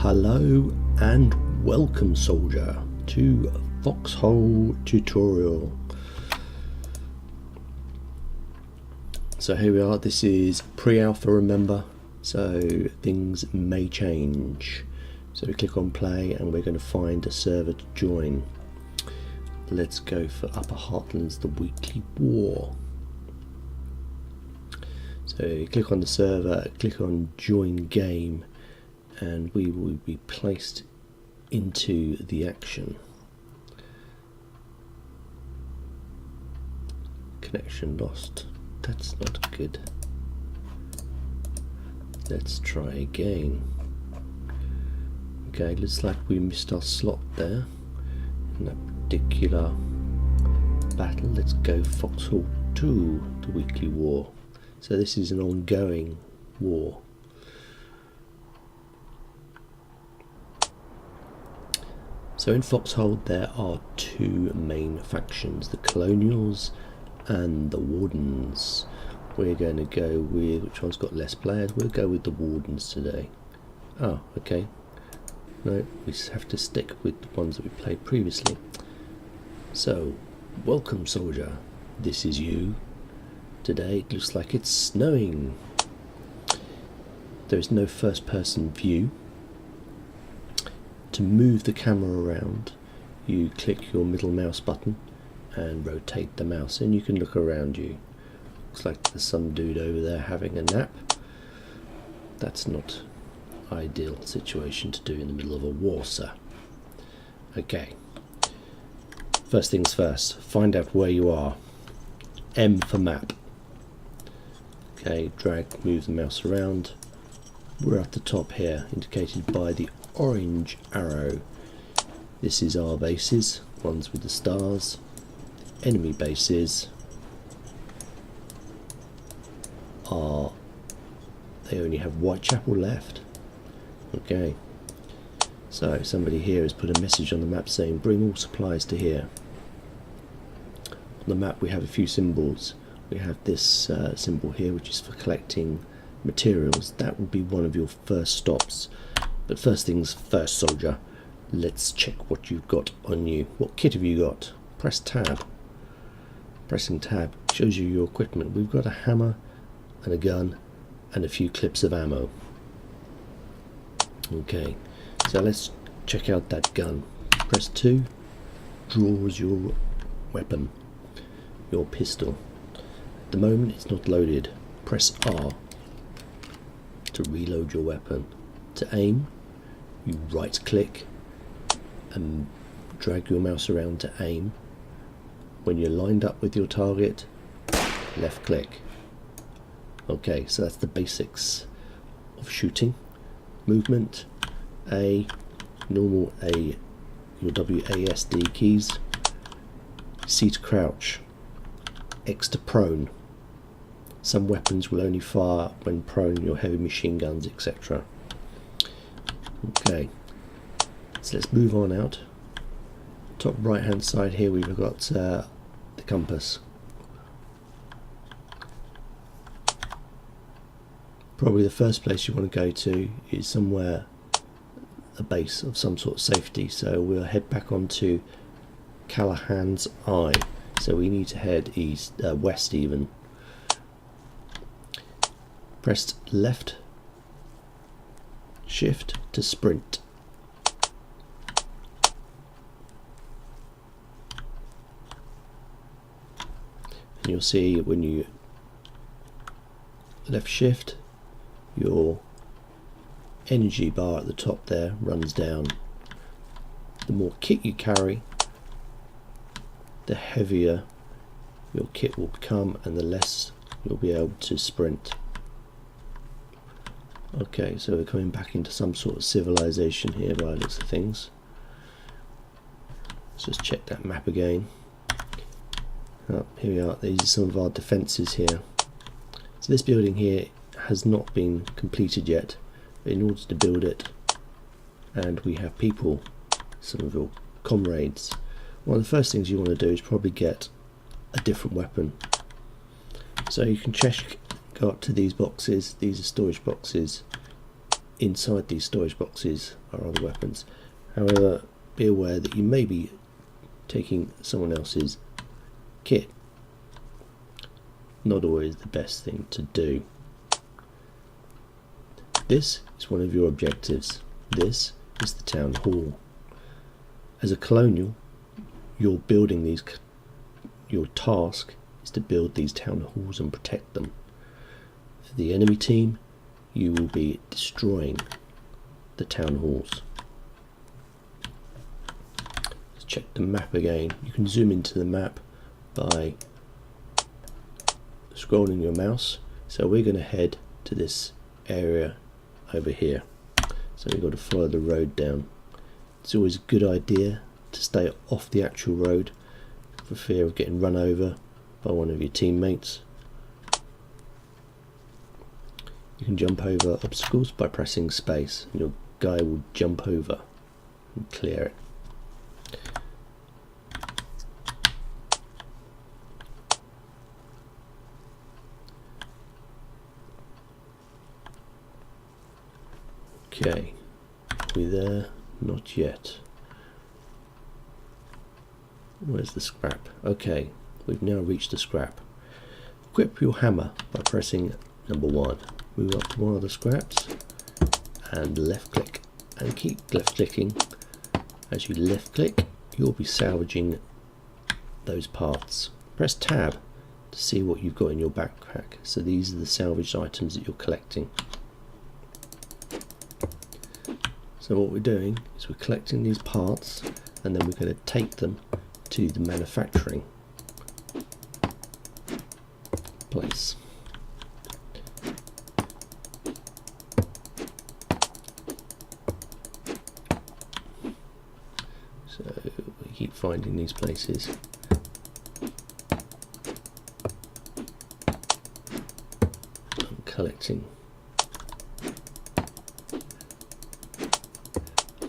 Hello and welcome, soldier, to Foxhole tutorial. So here we are. This is pre-alpha, remember, so things may change. So we click on play and we're going to find a server to join. Let's go for Upper Heartlands, the weekly war. So you click on the server, click on join game, and we will be placed into the action. Connection lost. That's not good. Let's try again. Okay, looks like we missed our slot there in that particular battle. Let's go Foxhole 2, the weekly war. So this is an ongoing war. So in Foxhole there are two main factions, the Colonials and the Wardens. We're going to go with, which one's got less players? We'll go with the Wardens today. Oh, okay. No, we just have to stick with the ones that we played previously. So, welcome, soldier. This is you. Today it looks like it's snowing. There is no first person view. To move the camera around, you click your middle mouse button and rotate the mouse, and you can look around you. Looks like there's some dude over there having a nap. That's not ideal situation to do in the middle of a war, sir. Okay. First things first, find out where you are. M for map. Okay, drag, move the mouse around. We're at the top here, indicated by the orange arrow. This is our bases, ones with the stars. Enemy bases are, they only have Whitechapel left. Okay, so somebody here has put a message on the map saying bring all supplies to here. On the map we have a few symbols. We have this symbol here, which is for collecting materials. That will be one of your first stops. But first things first, soldier, let's check what you've got on you. What kit have you got? Press tab. Pressing tab shows you your equipment. We've got a hammer and a gun and a few clips of ammo. Okay, so let's check out that gun. Press 2, draws your weapon, your pistol. At the moment it's not loaded. Press R to reload your weapon. To aim, you right click and drag your mouse around to aim. When you're lined up with your target, left click. Okay, so that's the basics of shooting. Movement, A, normal A, your WASD keys. C to crouch, X to prone. Some weapons will only fire when prone, your heavy machine guns, etc. Okay, so let's move on out. Top right hand side here we've got the compass. Probably the first place you want to go to is somewhere, a base of some sort of safety, so we'll head back onto Callahan's Eye. So we need to head east, west even. Press left shift to sprint. And you'll see when you left shift, your energy bar at the top there runs down. The more kit you carry, the heavier your kit will become and the less you'll be able to sprint. Okay, so we're coming back into some sort of civilization here by the looks of things. Let's just check that map again. Oh, here we are. These are some of our defences here. So this building here has not been completed yet, but in order to build it, and we have people, some of your comrades, one of the first things you want to do is probably get a different weapon. So you can check, go up to these boxes. These are storage boxes. inside these storage boxes are other weapons. However, be aware that you may be taking someone else's kit. Not always the best thing to do. This is one of your objectives. This is the town hall. As a colonial, you're building these. Your task is to build these town halls and protect them. For the enemy team, you will be destroying the town halls. Let's check the map again. You can zoom into the map by scrolling your mouse. So we're going to head to this area over here. So we've got to follow the road down. It's always a good idea to stay off the actual road for fear of getting run over by one of your teammates. You can jump over obstacles by pressing space, and your guy will jump over and clear it. Okay, are we there? Not yet. Where's the scrap? Okay, we've now reached the scrap. Equip your hammer by pressing number 1. Move up to one of the scraps and left click, and keep left clicking. As you left click, you'll be salvaging those parts. Press tab to see what you've got in your backpack. So these are the salvaged items that you're collecting. So what we're doing is we're collecting these parts, and then we're going to take them to the manufacturing place. So we keep finding these places. I'm collecting.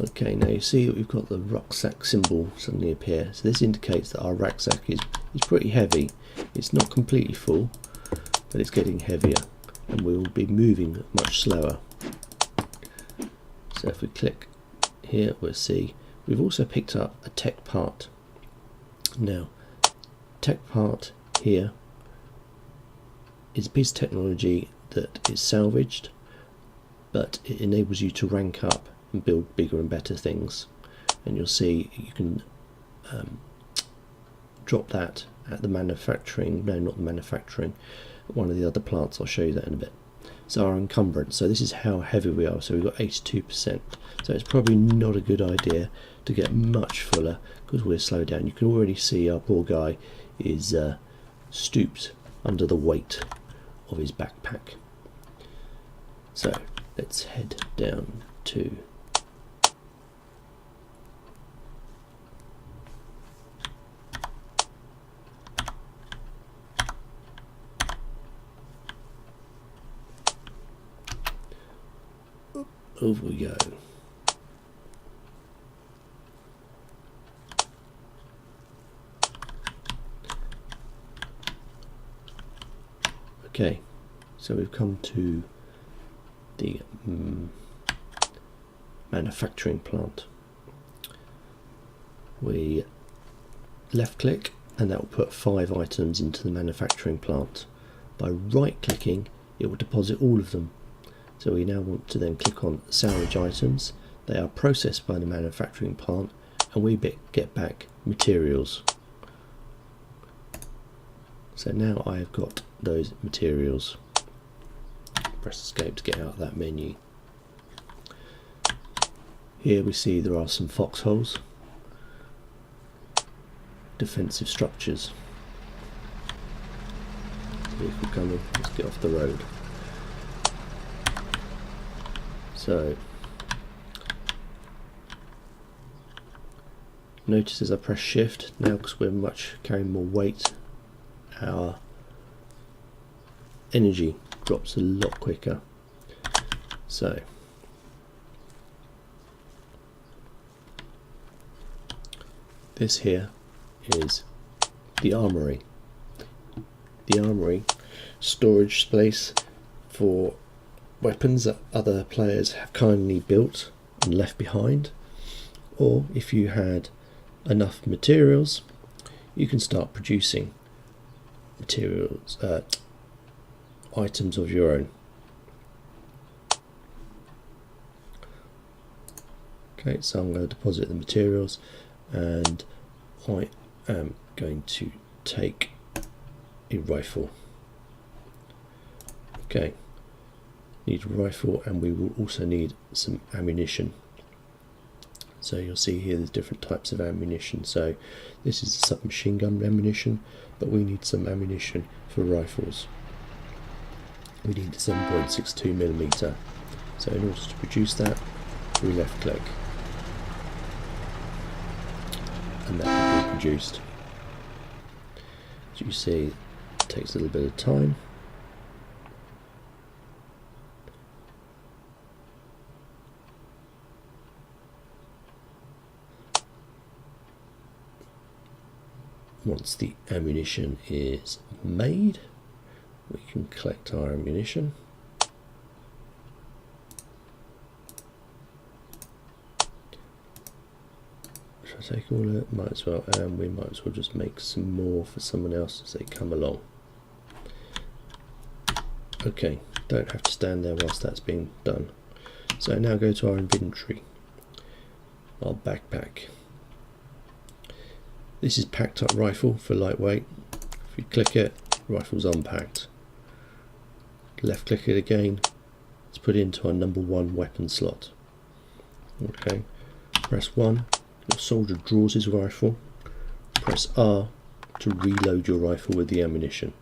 Okay, now you see that we've got the rucksack symbol suddenly appear. So this indicates that our rucksack is pretty heavy. It's not completely full, but it's getting heavier, and we'll be moving much slower. So if we click here, we'll see we've also picked up a tech part. Now, tech part here is a piece of technology that is salvaged, but it enables you to rank up and build bigger and better things. And you'll see you can drop that at the manufacturing, no, not the manufacturing, one of the other plants. I'll show you that in a bit. So our encumbrance, so this is how heavy we are. So we've got 82%. So it's probably not a good idea to get much fuller because we're slowed down. You can already see our poor guy is stooped under the weight of his backpack. So let's head down to over we go. Okay, so we've come to the manufacturing plant. We left click and that will put 5 items into the manufacturing plant. By right clicking, it will deposit all of them. So we now want to then click on salvage items. They are processed by the manufacturing plant, and we get back materials. So now I have got those materials. Press escape to get out of that menu. Here we see there are some foxholes, defensive structures. Vehicle coming, let's get off the road. So notice as I press shift now, because we're carrying more weight, our energy drops a lot quicker. So this here is the armory. The armory, storage space for weapons that other players have kindly built and left behind, or if you had enough materials, you can start producing materials, items of your own. Okay, so I'm going to deposit the materials, and I am going to take a rifle. Okay, need a rifle, and we will also need some ammunition. So you'll see here there's different types of ammunition. So this is submachine gun ammunition, but we need some ammunition for rifles. We need 7.62mm. So in order to produce that, we left click, and that will be produced. As you see, it takes a little bit of time. Once the ammunition is made, we can collect our ammunition. Should I take all of it? Might as well, and we might as well just make some more for someone else as they come along. Okay, don't have to stand there whilst that's being done. So now go to our inventory, our backpack. This is packed up rifle for lightweight. If you click it, rifle's unpacked. Left click it again, let's put it into our number 1 weapon slot. Okay, press 1, your soldier draws his rifle. Press R to reload your rifle with the ammunition.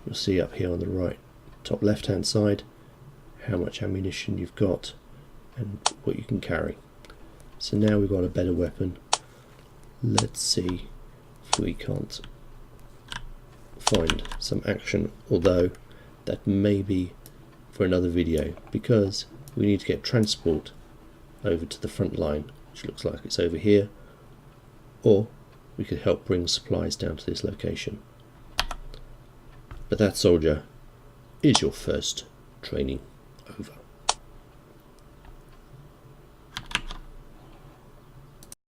You'll see up here on the right, top left hand side, how much ammunition you've got and what you can carry. So now we've got a better weapon. Let's see if we can't find some action, although that may be for another video, because we need to get transport over to the front line, which looks like it's over here, or we could help bring supplies down to this location. But that, soldier, is your first training over.